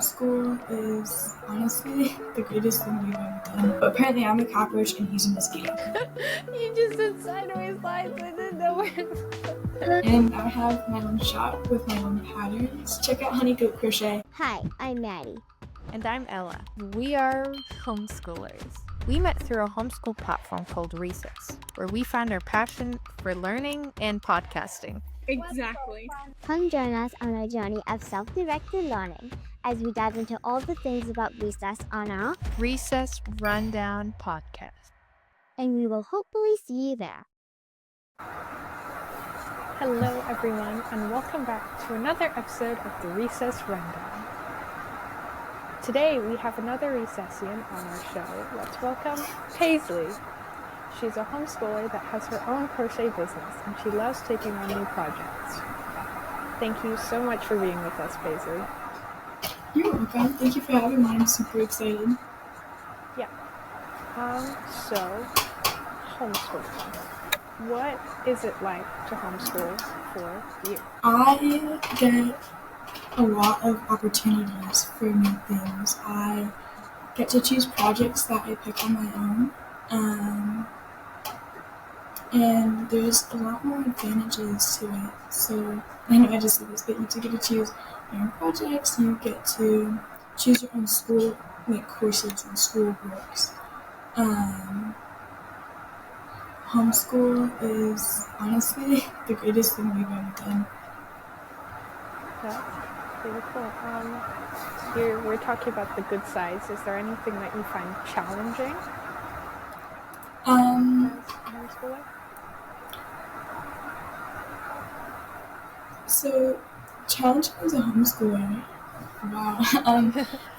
Homeschool is honestly the greatest thing we've ever done. But apparently I'm a cockroach and he's a mosquito. You just did sideways lines. I didn't know where. And I have my own shop with my own patterns. Check out Honey Goat Crochet. Hi, I'm Maddie. And I'm Ella. We are homeschoolers. We met through a homeschool platform called Recess, where we found our passion for learning and podcasting. Exactly. Come join us on our journey of self-directed learning as we dive into all the things about recess on our Recess Rundown Podcast. And we will hopefully see you there. Hello, everyone, and welcome back to another episode of the Recess Rundown. Today, we have another recessian on our show. Let's welcome Paisley. She's a homeschooler that has her own crochet business, and she loves taking on new projects. Thank you so much for being with us, Paisley. You're welcome. Thank you for having me. I'm super excited. Yeah. So, homeschooling. What is it like to homeschool for you? I get a lot of opportunities for new things. I get to choose projects that I pick on my own. And there's a lot more advantages to it. So, I know I just said this, but you do get to choose your own projects. You get to choose your own school, like courses and school works. Homeschool is honestly the greatest thing we've ever done. That's really cool. We're talking about the good sides. Is there anything that you find challenging as a homeschooler? So, challenging as a homeschooler, wow.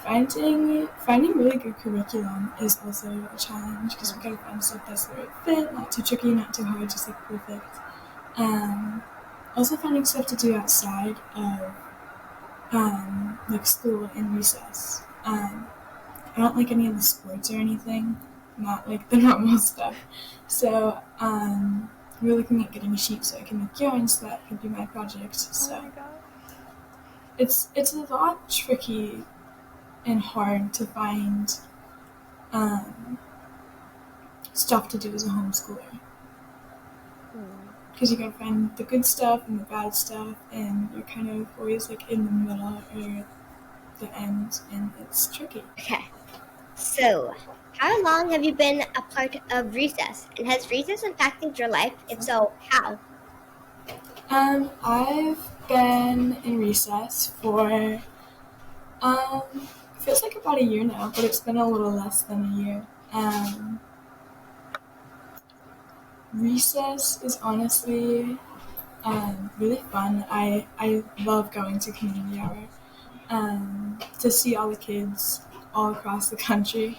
Finding really good curriculum is also a challenge because we gotta find stuff that's the right fit, not too tricky, not too hard, just like perfect. Also finding stuff to do outside of like school and recess. I don't like any of the sports or anything, not like the normal stuff. So we're looking at getting a sheet so I can make yarn so that can be my project. So Oh my god. it's a lot tricky and hard to find stuff to do as a homeschooler. Because you gotta find the good stuff and the bad stuff, and you're kind of always like in the middle or the end, and it's tricky. Okay. So, how long have you been a part of recess? And has recess impacted your life? If so, how? I've been in recess for feels like about a year now, but it's been a little less than a year. Recess is honestly really fun. I love going to community hour to see all the kids all across the country,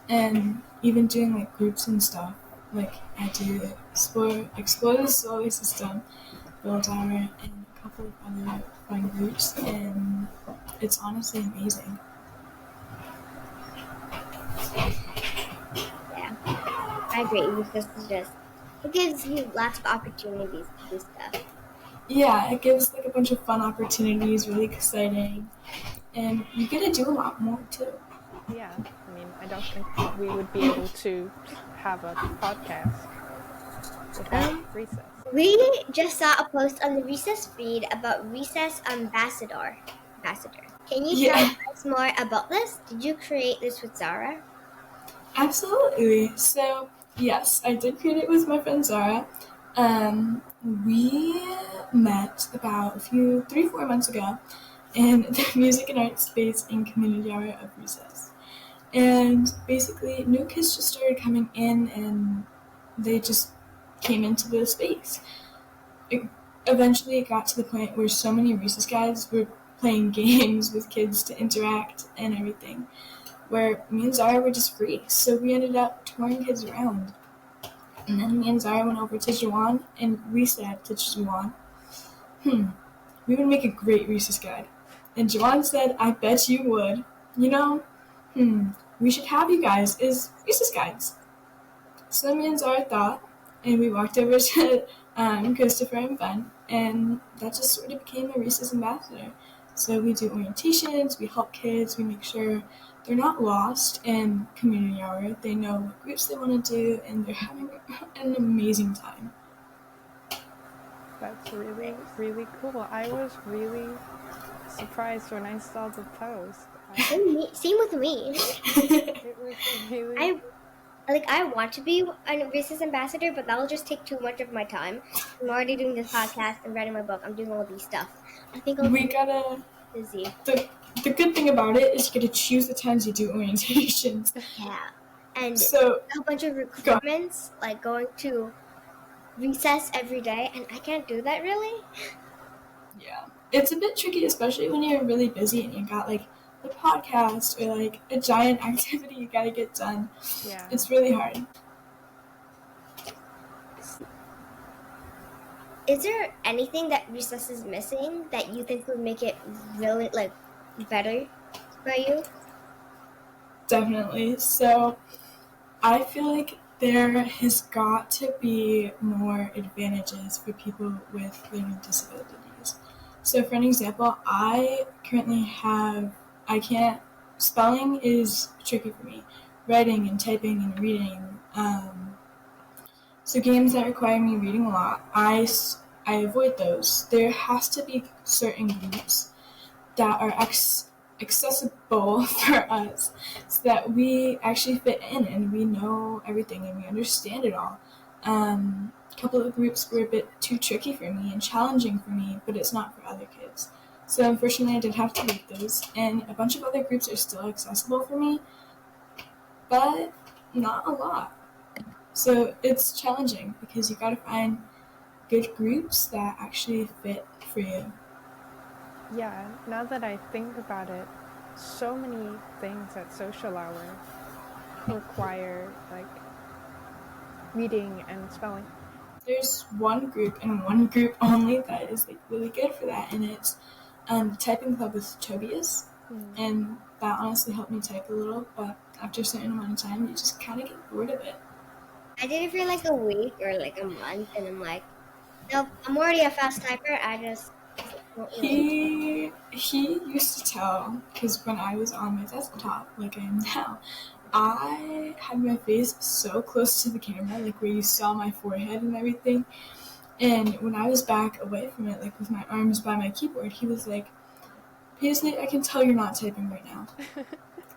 and even doing like groups and stuff. Like I do explore the solar system, build hour, and a couple of other fun groups, and it's honestly amazing. Yeah, I agree. Recess is it gives you lots of opportunities to do stuff. Yeah, it gives like a bunch of fun opportunities, really exciting, and you get to do a lot more too. Yeah, I mean, I don't think we would be able to have a podcast without recess. We just saw a post on the Recess feed about Recess Ambassador. Can you tell us more about this? Did you create this with Zara? Absolutely. So, yes, I did create it with my friend Zara. We met about 3-4 months ago in the music and arts space in community hour of recess. And basically, new kids just started coming in and they just came into the space. Eventually, it got to the point where so many recess guys were playing games with kids to interact and everything, where me and Zara were just free. So we ended up touring kids around. And then me and Zara went over to Juwan, and we said to Juwan, we would make a great recess guide. And Juwan said, I bet you would. We should have you guys as recess guides. So me and Zara thought, and we walked over to Christopher and Ben, and that just sort of became a Recess ambassador. So we do orientations, we help kids, we make sure they're not lost in community hour. They know what groups they want to do, and they're having an amazing time. That's really, really cool. I was really surprised when I saw the post. Same with me. It was really... I want to be a Recess ambassador, but that'll just take too much of my time. I'm already doing this podcast and writing my book. I'm doing all these stuff. I think I'll be busy. The good thing about it is you get to choose the times you do orientations. Yeah. And so a bunch of requirements, like going to recess every day, and I can't do that really. Yeah. It's a bit tricky, especially when you're really busy and you got like the podcast or like a giant activity you gotta get done. Yeah. It's really hard. Is there anything that recess is missing that you think would make it really better for you? Definitely. So I feel like there has got to be more advantages for people with learning disabilities. So for an example, I currently spelling is tricky for me. Writing and typing and reading. So games that require me reading a lot, I avoid those. There has to be certain groups that are accessible for us so that we actually fit in and we know everything and we understand it all. A couple of groups were a bit too tricky for me and challenging for me, but it's not for other kids. So unfortunately I did have to leave those, and a bunch of other groups are still accessible for me, but not a lot. So it's challenging because you gotta find good groups that actually fit for you. Yeah, now that I think about it, so many things at social hour require like reading and spelling. There's one group and one group only that is like really good for that, and it's the typing club with Tobias, and that honestly helped me type a little, but after a certain amount of time you just kind of get bored of it. I did it for like a week or like a month, and I'm like, nope, I'm already a fast typer. I just He used to tell, because when I was on my desktop, like I am now, I had my face so close to the camera, like where you saw my forehead and everything. And when I was back away from it, like with my arms by my keyboard, he was like, Paisley, I can tell you're not typing right now.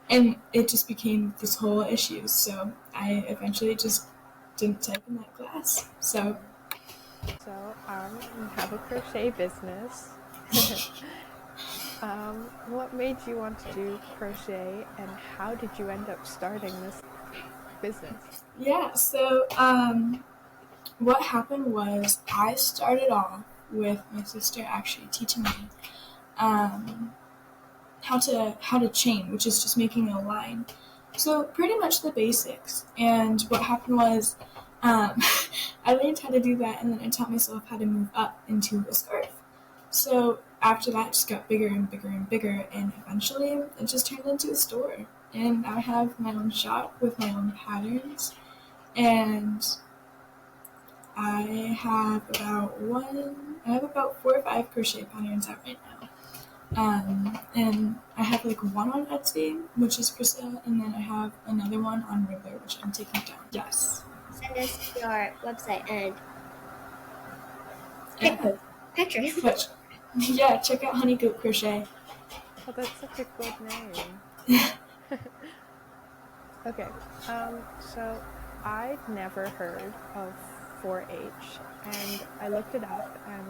And it just became this whole issue. So I eventually just didn't type in that class. So you have a crochet business. What made you want to do crochet, and how did you end up starting this business? Yeah, so what happened was I started off with my sister actually teaching me how to chain, which is just making a line. So pretty much the basics. And what happened was I learned how to do that, and then I taught myself how to move up into a scarf. So after that, it just got bigger and bigger and bigger, and eventually it just turned into a store. And I have my own shop with my own patterns, and I have about 4 or 5 crochet patterns out right now. And I have like one on Etsy, which is for sale, and then I have another one on Ribbler, which I'm taking down. Yes. Send us your website and pictures. But, yeah, check out Honey Goat Crochet. Oh, that's such a good name. Okay, so I'd never heard of 4-H, and I looked it up, and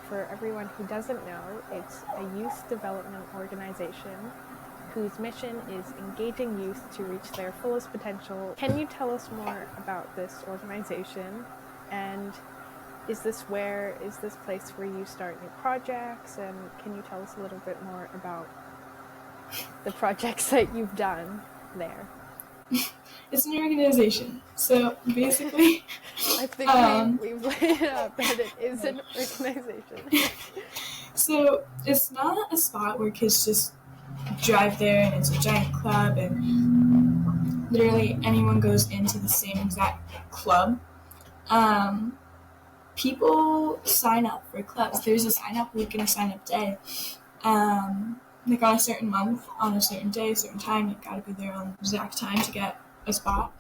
for everyone who doesn't know, it's a youth development organization whose mission is engaging youth to reach their fullest potential. Can you tell us more about this organization, and is this place where you start new projects, and can you tell us a little bit more about the projects that you've done there? It's an organization. So basically, I think we've laid out that it is an organization. So it's not a spot where kids just drive there and it's a giant club and literally anyone goes into the same exact club. people sign up for clubs. There's a sign up week and a sign up day. Like on a certain month, on a certain day, a certain time, you gotta be there on the exact time to get a spot.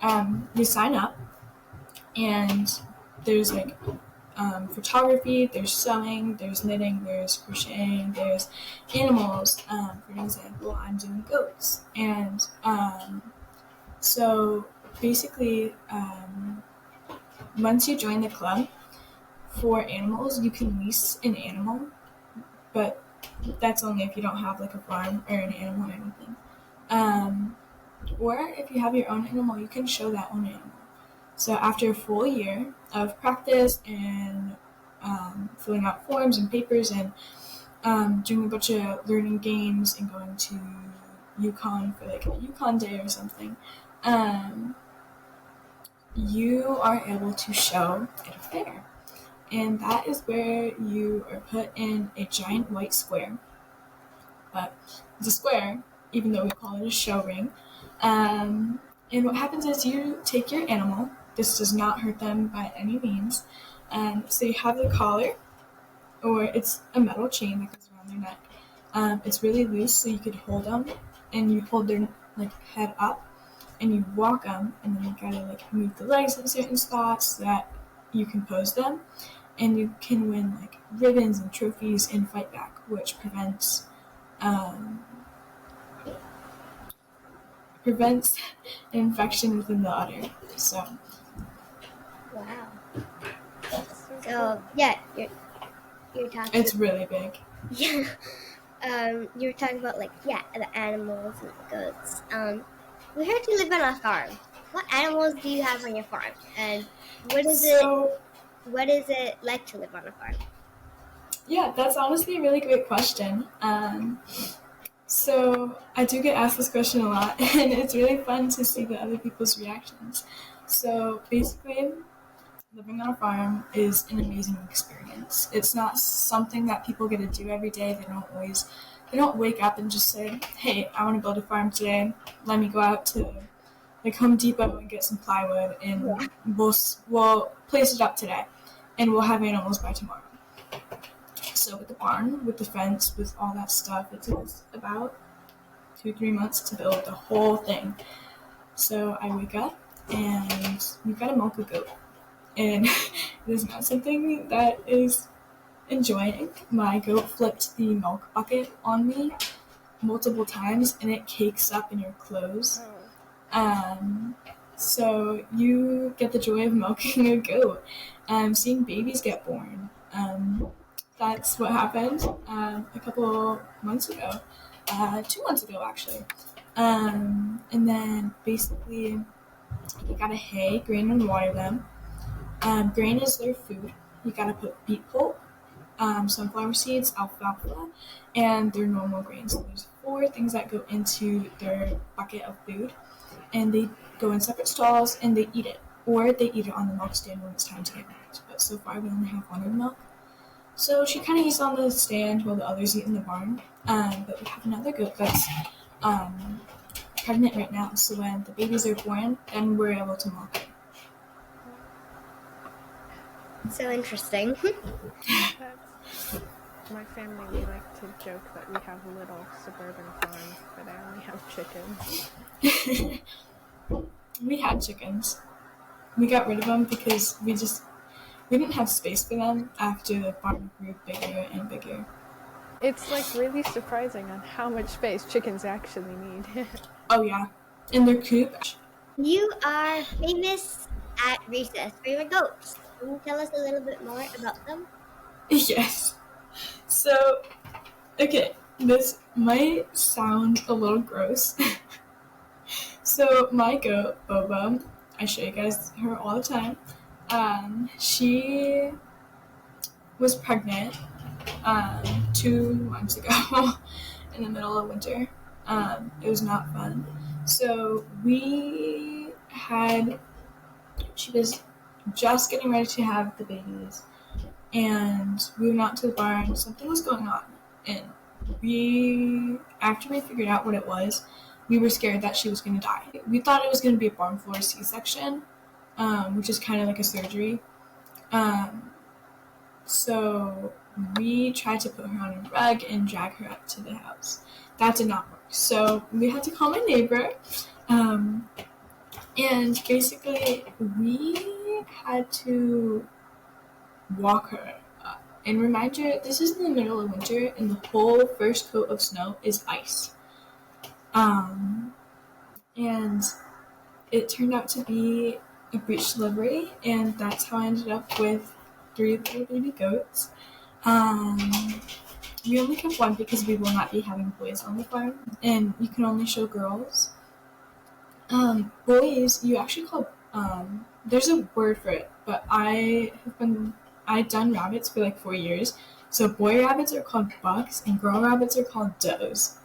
You sign up, and there's like photography, there's sewing, there's knitting, there's crocheting, there's animals. For an example, I'm doing goats. And so basically, once you join the club, for animals, you can lease an animal, but that's only if you don't have like a farm or an animal or anything. Or if you have your own animal, you can show that own animal. So after a full year of practice and filling out forms and papers and doing a bunch of learning games and going to Yukon for like a Yukon day or something, you are able to show at a fair. And that is where you are put in a giant white square. But it's a square, even though we call it a show ring. And what happens is you take your animal. This does not hurt them by any means. So you have the collar, or it's a metal chain that goes around their neck. It's really loose, so you could hold them, and you hold their like head up, and you walk them, and then you gotta like move the legs in certain spots so that you can pose them, and you can win like ribbons and trophies in fight back, which prevents an infection within the udder. So. Wow. So yeah, you're talking. It's really big. Yeah. You're talking about like the animals and the goats. We heard you live on a farm. What animals do you have on your farm, and what is it like to live on a farm? Yeah, that's honestly a really great question. So I do get asked this question a lot, and it's really fun to see the other people's reactions. So basically, living on a farm is an amazing experience. It's not something that people get to do every day. They don't wake up and just say, hey, I want to build a farm today. Let me go out to like Home Depot and get some plywood, and we'll place it up today, and we'll have animals by tomorrow. So with the barn, with the fence, with all that stuff, it takes about 2-3 months to build the whole thing. So I wake up and we've got to milk a goat. And it is not something that is enjoying. My goat flipped the milk bucket on me multiple times, and it cakes up in your clothes. So you get the joy of milking a goat, seeing babies get born. That's what happened a couple months ago, 2 months ago actually. And then basically you gotta hay, grain, and water them. Grain is their food. You gotta put beet pulp, sunflower seeds, alfalfa, and their normal grains. So there's 4 things that go into their bucket of food, and they go in separate stalls and they eat it, or they eat it on the milk stand when it's time to get milked. But so far we only have one of the milk. So she kind of eats on the stand while the others eat in the barn. But we have another goat that's pregnant right now. So when the babies are born, then we're able to milk it. So interesting. My family, we like to joke that we have a little suburban farm, but I only have chickens. We had chickens. We got rid of them because we didn't have space for them after the farm grew bigger and bigger. It's like really surprising on how much space chickens actually need. Oh yeah, in their coop. You are famous at recess for your goats. Can you tell us a little bit more about them? Yes. So, okay, this might sound a little gross. So my goat, Boba, I show you guys her all the time. She was pregnant 2 months ago in the middle of winter. It was not fun. So she was just getting ready to have the babies, and we went out to the barn. Something was going on, and after we figured out what it was, we were scared that she was going to die. We thought it was going to be a barn floor C-section, which is kind of like a surgery. So we tried to put her on a rug and drag her up to the house. That did not work. So we had to call my neighbor. And basically, we had to walk her up. And remind you, this is in the middle of winter, and the whole first coat of snow is ice. And it turned out to be a breech delivery, and that's how I ended up with 3 little baby goats. We only kept one because we will not be having boys on the farm, and you can only show girls. Boys, you actually call, there's a word for it, but I've done rabbits for like 4 years. So boy rabbits are called bucks and girl rabbits are called does.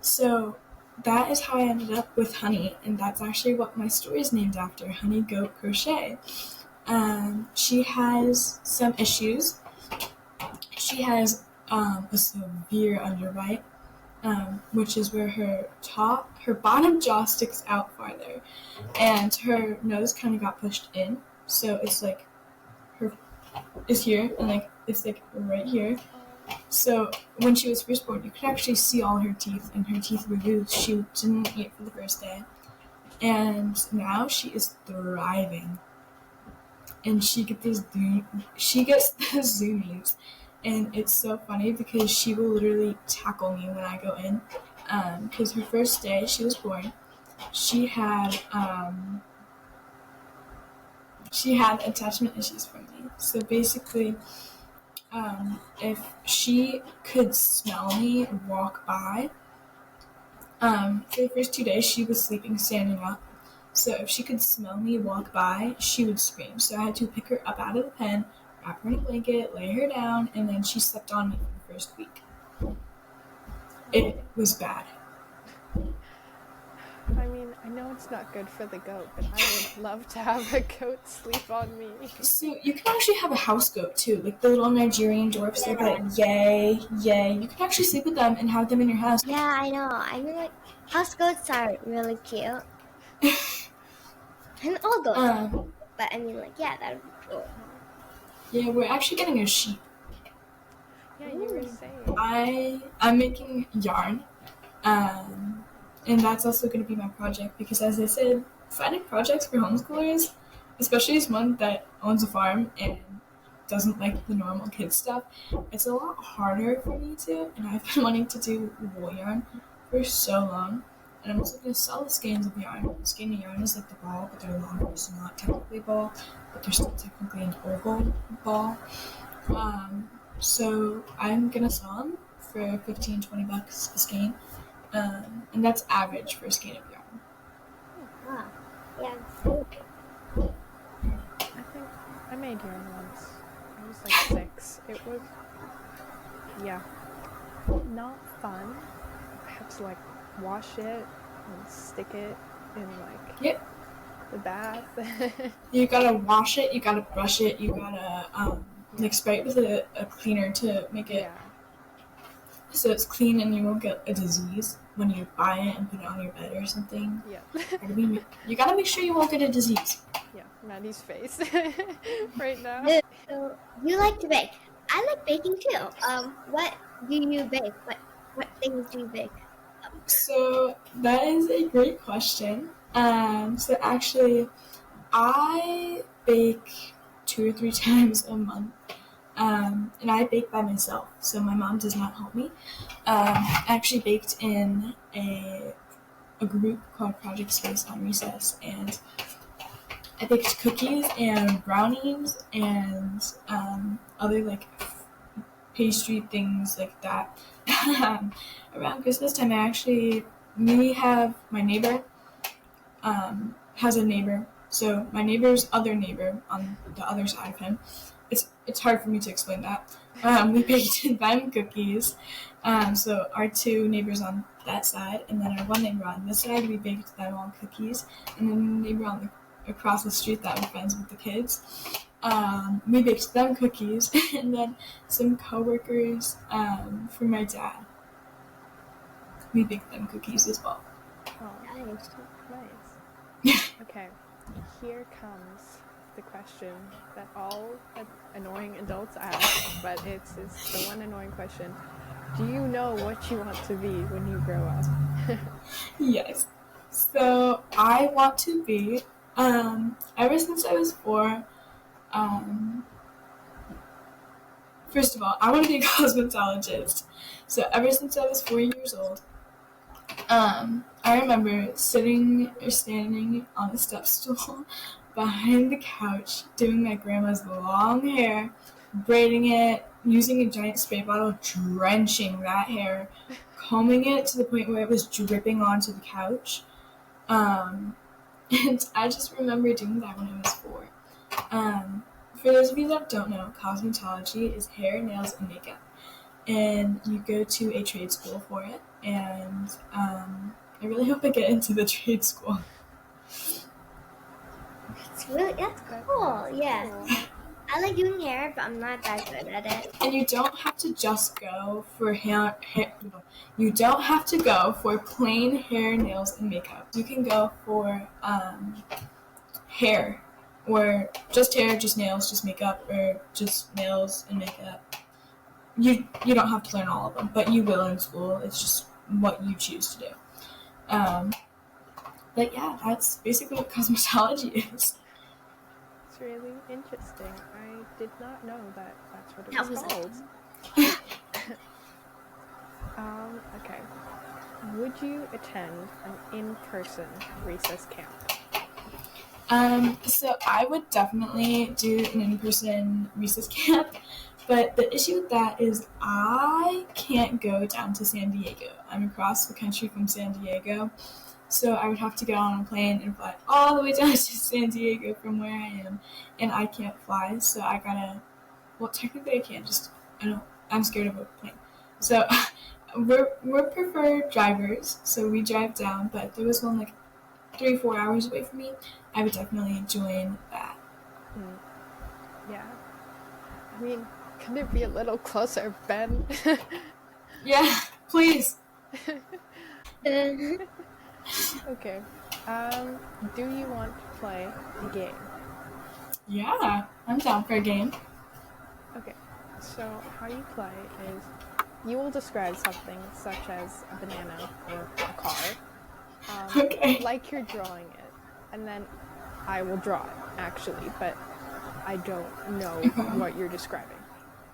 So that is how I ended up with Honey, and that's actually what my story is named after, Honey Goat Crochet. She has some issues. She has a severe underbite, which is where her bottom jaw sticks out farther, and her nose kind of got pushed in, so it's like her is here, and like it's like right here. So when she was first born, you could actually see all her teeth, and her teeth were loose. She didn't eat for the first day, and now she is thriving, and she gets the zoomies. And it's so funny because she will literally tackle me when I go in. Because her first day she was born, she had attachment issues from me. So basically, if she could smell me walk by, for the first 2 days she was sleeping standing up. So if she could smell me walk by, she would scream. So I had to pick her up out of the pen, wrap her in a blanket, lay her down, and then she slept on me for the first week. It was bad. I mean, I know it's not good for the goat, but I would love to have a goat sleep on me. So you can actually have a house goat too, like the little Nigerian dwarfs. They're like, yay. You can actually sleep with them and have them in your house. Yeah, I know. I mean, like, house goats are really cute. And all goats. But I mean, like, yeah, that would be cool. Yeah, we're actually getting a sheep. Yeah, you were saying. I'm making yarn, and that's also going to be my project because, as I said, finding projects for homeschoolers, especially as one that owns a farm and doesn't like the normal kid stuff, it's a lot harder for me to, and I've been wanting to do wool yarn for so long. And I'm also going to sell the skeins of yarn. The skein of yarn is like the ball, but they're longer, so not technically a ball, but they're still technically an oval ball. So I'm going to sell them for $15-$20 a skein, and that's average for a skein of yarn. Wow. Yeah. I think I made yarn once. I was like 6. It was, yeah, not fun. I had to like wash it and stick it in like the bath. You gotta wash it, you gotta brush it, you gotta like spray it with a cleaner to make it so it's clean and you won't get a disease when you buy it and put it on your bed or something. Yeah. You gotta make sure you won't get a disease. Yeah, Maddie's face right now. So you like to bake. I like baking too. What do you bake? What things do you bake? So that is a great question. So actually, I bake 2 or 3 times a month. And I bake by myself, so my mom does not help me. I actually baked in a group called Project Space on recess, and I baked cookies and brownies and other like pastry things like that. Around Christmas time, we have my neighbor has a neighbor, so my neighbor's other neighbor on the other side of him. It's hard for me to explain that. We baked them cookies. So our 2 neighbors on that side, and then our 1 neighbor on this side, we baked them all cookies. And then the neighbor across the street that we're friends with the kids, we baked them cookies. And then some coworkers from my dad, we baked them cookies as well. Oh, nice. Okay, here comes the question that all annoying adults ask, but it's the one annoying question. Do you know what you want to be when you grow up? Yes. So I want to be, ever since I was 4, first of all, I want to be a cosmetologist. So ever since I was 4 years old, I remember sitting or standing on the step stool behind the couch, doing my grandma's long hair, braiding it, using a giant spray bottle, drenching that hair, combing it to the point where it was dripping onto the couch. And I just remember doing that when I was 4. For those of you that don't know, cosmetology is hair, nails, and makeup. And you go to a trade school for it. And I really hope I get into the trade school. That's cool. Yeah. Cool. I like doing hair, but I'm not that good at it. And you don't have to just go for hair. You don't have to go for plain hair, nails, and makeup. You can go for hair, or just hair, just nails, just makeup, or just nails and makeup. You don't have to learn all of them, but you will in school. It's just what you choose to do. But yeah, that's basically what cosmetology is. It's really interesting. I did not know that that's what it was called. Okay. Would you attend an in-person recess camp? So I would definitely do an in-person recess camp, but the issue with that is I can't go down to San Diego. I'm across the country from San Diego, so I would have to get on a plane and fly all the way down to San Diego from where I am, and I can't fly, so I gotta, well, technically I can't, I'm scared of a plane. So we're preferred drivers, so we drive down, but if there was one like 3-4 hours away from me, I would definitely join that. Yeah. I mean, can it be a little closer, Ben? Yeah, please. Okay. Do you want to play a game? Yeah, I'm down for a game. Okay. So how you play is you will describe something such as a banana or a car, okay. like you're drawing it, and then I will draw it, actually, but I don't know what you're describing.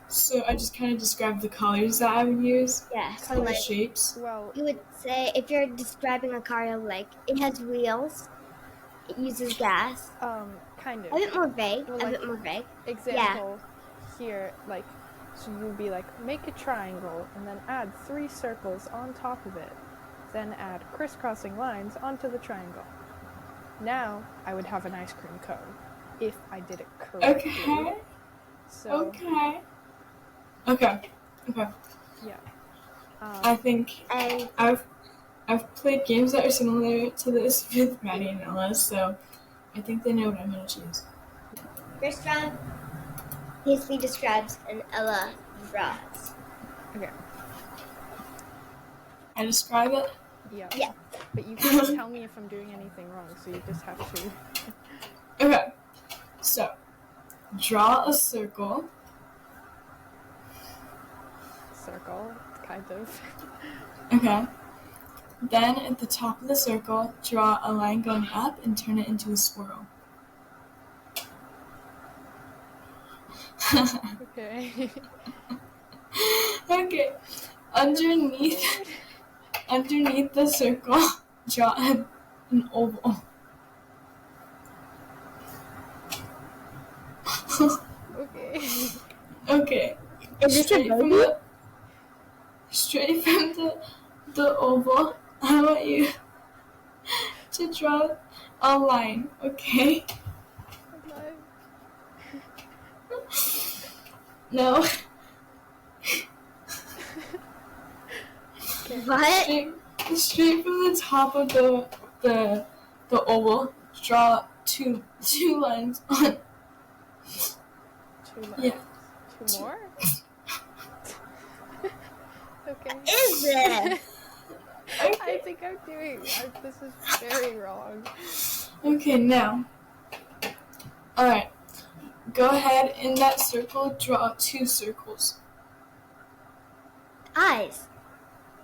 So I just kind of describe the colors that I would use? Yeah. Kind of like shapes? Well, you would say, if you're describing a car, like, it has wheels, it uses gas. Kind of. A bit more vague. Well, a bit more vague. Example, here, like, so you'd be like, make a triangle, and then add 3 circles on top of it. Then add crisscrossing lines onto the triangle. Now, I would have an ice cream cone, if I did it correctly. Okay. So, Okay. Yeah. I think I've played games that are similar to this with Maddie and Ella, so I think they know what I'm going to choose. First round, Paisley describes and Ella draws. Okay. I describe it? Yeah. But you can't tell me if I'm doing anything wrong, so you just have to... Okay. So, draw a circle. Circle, kind of. Okay. Then at the top of the circle, draw a line going up and turn it into a swirl. Okay. Okay. Underneath the circle, draw an oval. Okay. Okay. Is this a movie? Straight from the oval, I want you to draw a line, okay? No. Okay. What? Straight from the top of the oval, draw two lines on. 2 lines. Yeah. 2 more? Okay. Is it? Okay. I think I'm doing... this is very wrong. Okay, now. Alright, go ahead, in that circle, draw 2 circles. Eyes.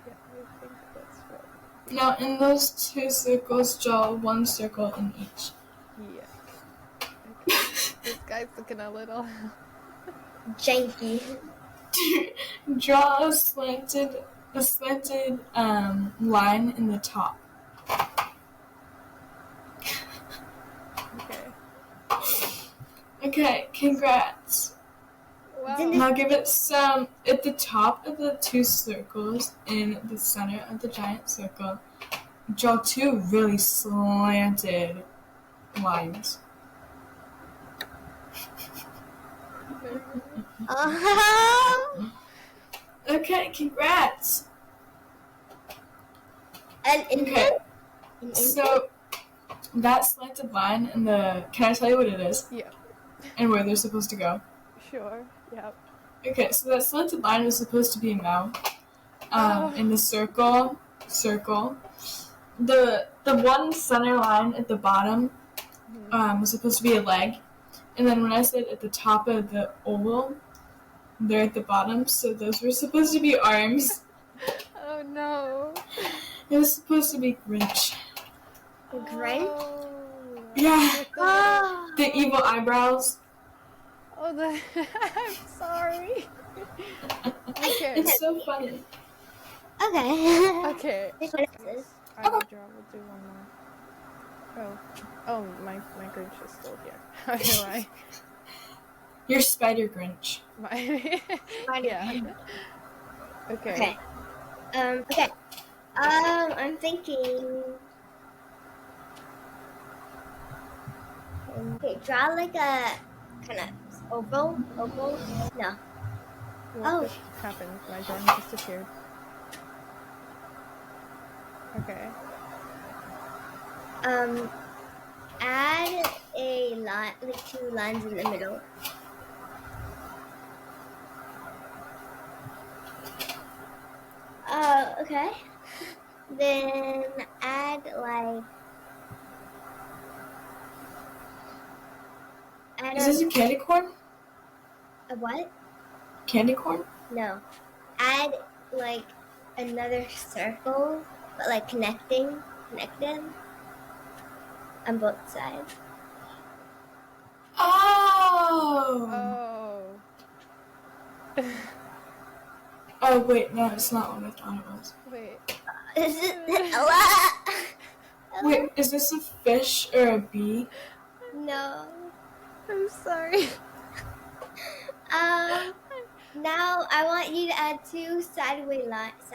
Yeah, I think that's right. Now, in those 2 circles, draw 1 circle in each. Yeah. Okay. This guy's looking a little... Janky. Draw a slanted line in the top. Okay. Okay, congrats. Wow. Now give it some at the top of the 2 circles in the center of the giant circle. Draw 2 really slanted lines. Okay, congrats. And Okay, so that slanted line in the, can I tell you what it is? Yeah. And where they're supposed to go? Sure. Yep. Okay, so that slanted line is supposed to be a mouth. In the circle. The one center line at the bottom was supposed to be a leg. And then when I said at the top of the oval, they're at the bottom, so those were supposed to be arms. Oh no. It was supposed to be Grinch. Grinch? Oh. Yeah. Oh. The evil eyebrows. Oh, I'm sorry. Okay. It's so funny. Okay. Okay. This one is- I will draw. We'll do one more. Oh, my Grinch is still here. How do I? You're Spider Grinch. Yeah. Okay. Okay. I'm thinking. Okay, draw like a kind of oval. No. What just happened? My drawing disappeared. Okay. Add a line, like 2 lines in the middle. Okay. Then add like. Is this a candy corn? A what? Candy corn? No. Add like another circle, but like connect them on both sides. Oh! Oh. Oh, wait, no, it's not what I thought it was. Wait. Is it? Wait, is this a fish or a bee? No. I'm sorry. Now I want you to add 2 sideways lines,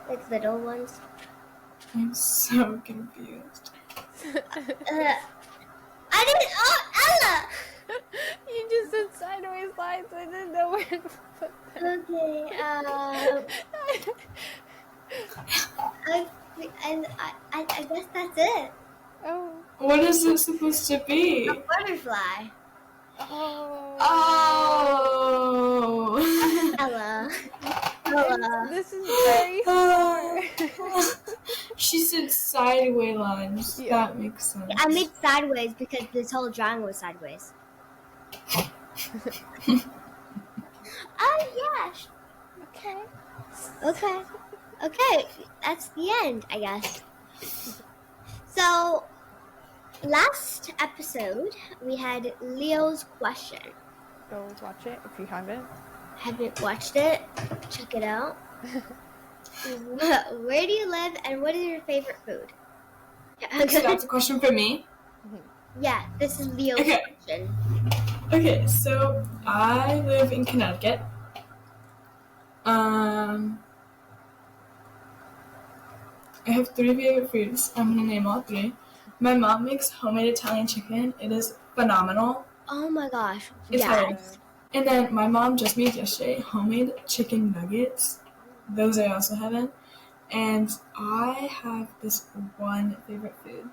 like little ones. I'm so confused. I didn't. Oh, Ella. You just said sideways lines. I didn't know where to put them. Okay. I guess that's it. Oh. What is it supposed to be? A butterfly. Oh. Oh! Ella. This is very hard. She said sideways lines. Yeah. That makes sense. I made sideways because this whole drawing was sideways. Oh yes. Okay. That's the end, I guess. So, last episode we had Leo's question. Go watch it if you haven't. Haven't watched it? Check it out. Where do you live and what is your favorite food? So that's a question for me? Yeah, this is Leo's question. Okay, so I live in Connecticut. I have 3 favorite foods. I'm going to name all 3. My mom makes homemade Italian chicken. It is phenomenal. Oh my gosh. It's yeah. hard. And then my mom just made yesterday homemade chicken nuggets. Those I also haven't. And I have this one favorite food.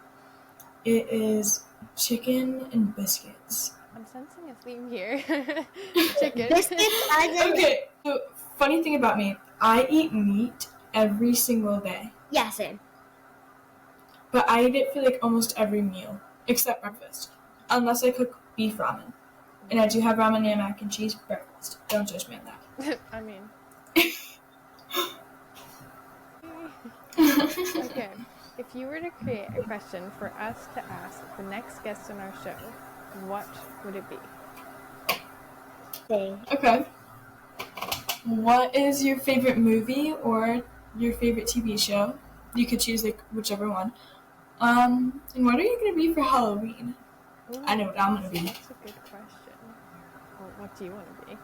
It is chicken and biscuits. I'm sensing a theme here. Chicken. Biscuits Okay, so funny thing about me, I eat meat every single day. Yeah, same. But I eat it for like almost every meal. except breakfast, unless I cook beef ramen. And I do have ramen and mac and cheese for breakfast. Don't judge me on that. I mean. Okay, if you were to create a question for us to ask the next guest on our show, what would it be? Okay. What is your favorite movie or your favorite TV show? You could choose like whichever one. And what are you gonna be for Halloween? Ooh, I know what I'm gonna be. That's a good question. Well, what do you want to be?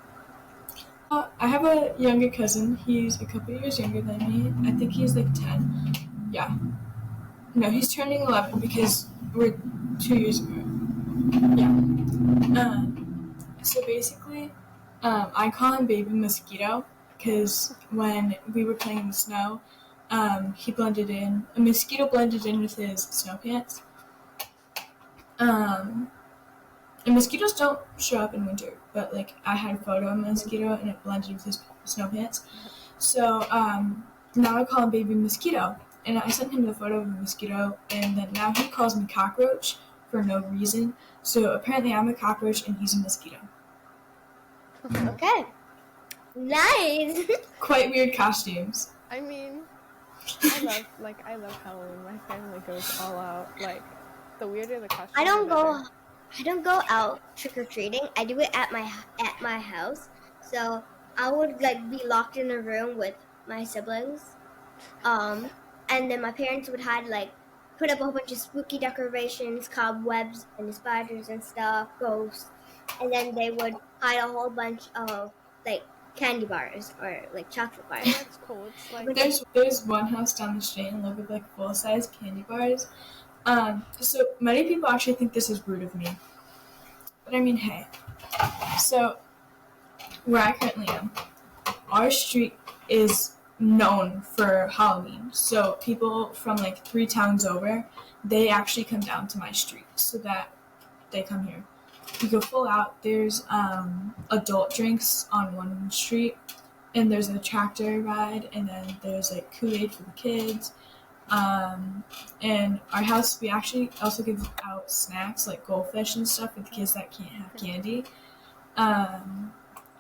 I have a younger cousin. He's a couple years younger than me. I think he's like 10. Yeah. No, he's turning 11 because we're 2 years ago. Yeah. So basically, I call him Baby Mosquito because when we were playing in the snow, a mosquito blended in with his snow pants. And mosquitoes don't show up in winter, but like I had a photo of a mosquito and it blended with his snow pants. So now I call him Baby Mosquito, and I sent him the photo of a mosquito, and then now he calls me Cockroach for no reason. So apparently I'm a cockroach and he's a mosquito. Okay. Nice. Quite weird costumes. I mean, I love Halloween. My family goes all out. Like, the weirder the costume. I don't go out trick or treating. I do it at my house. So I would like be locked in a room with my siblings, and then my parents would put up a whole bunch of spooky decorations, cobwebs and spiders and stuff, ghosts, and then they would hide a whole bunch of like candy bars or like chocolate bars. That's cool. It's like there's one house down the street and live with like full-size candy bars. So many people actually think this is rude of me, but I mean, hey. So where I currently am, our street is known for Halloween. So people from like 3 towns over, they actually come down to my street so that they come here. We go full out. There's adult drinks on one street, and there's a tractor ride, and then there's like Kool-Aid for the kids. And our house, we actually also give out snacks like goldfish and stuff for the kids that can't have candy.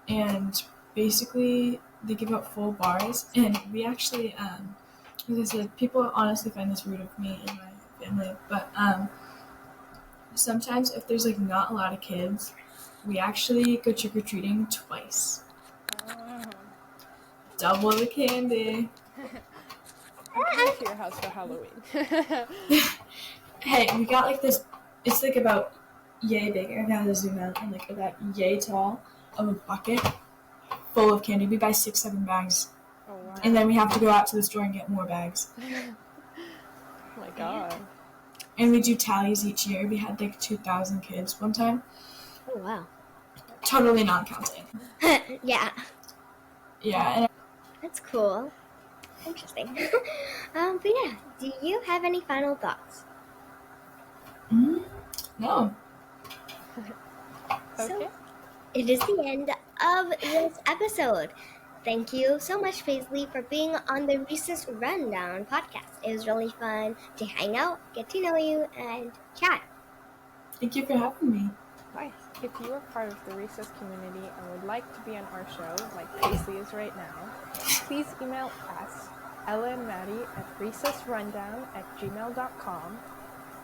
And basically they give out full bars, and we actually, as I said, people honestly find this rude of me and my family, but sometimes if there's like not a lot of kids, we actually go trick-or-treating twice. Double the candy. I'm coming to your house for Halloween. Hey, we got like this, it's like about yay big. I gotta zoom out, and like about yay tall of a bucket full of candy. We buy 6-7 bags. Oh, wow. And then we have to go out to the store and get more bags. Oh my god. And we do tallies each year. We had like 2,000 kids one time. Oh wow. Totally non-counting. Yeah. Yeah. And That's cool. Interesting. But yeah, do you have any final thoughts? No. Okay. So, it is the end of this episode. Thank you so much, Paisley, for being on the Recess Rundown podcast. It was really fun to hang out, get to know you, and chat. Thank you for having me. Nice. If you are part of the Recess community and would like to be on our show, like Paisley is right now, please email us, Ella and Maddie, at recessrundown@gmail.com,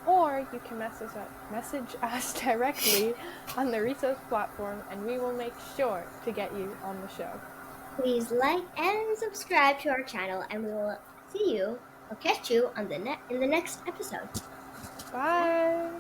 or you can message us directly on the Recess platform, and we will make sure to get you on the show. Please like and subscribe to our channel, and we will see you or catch you on in the next episode. Bye!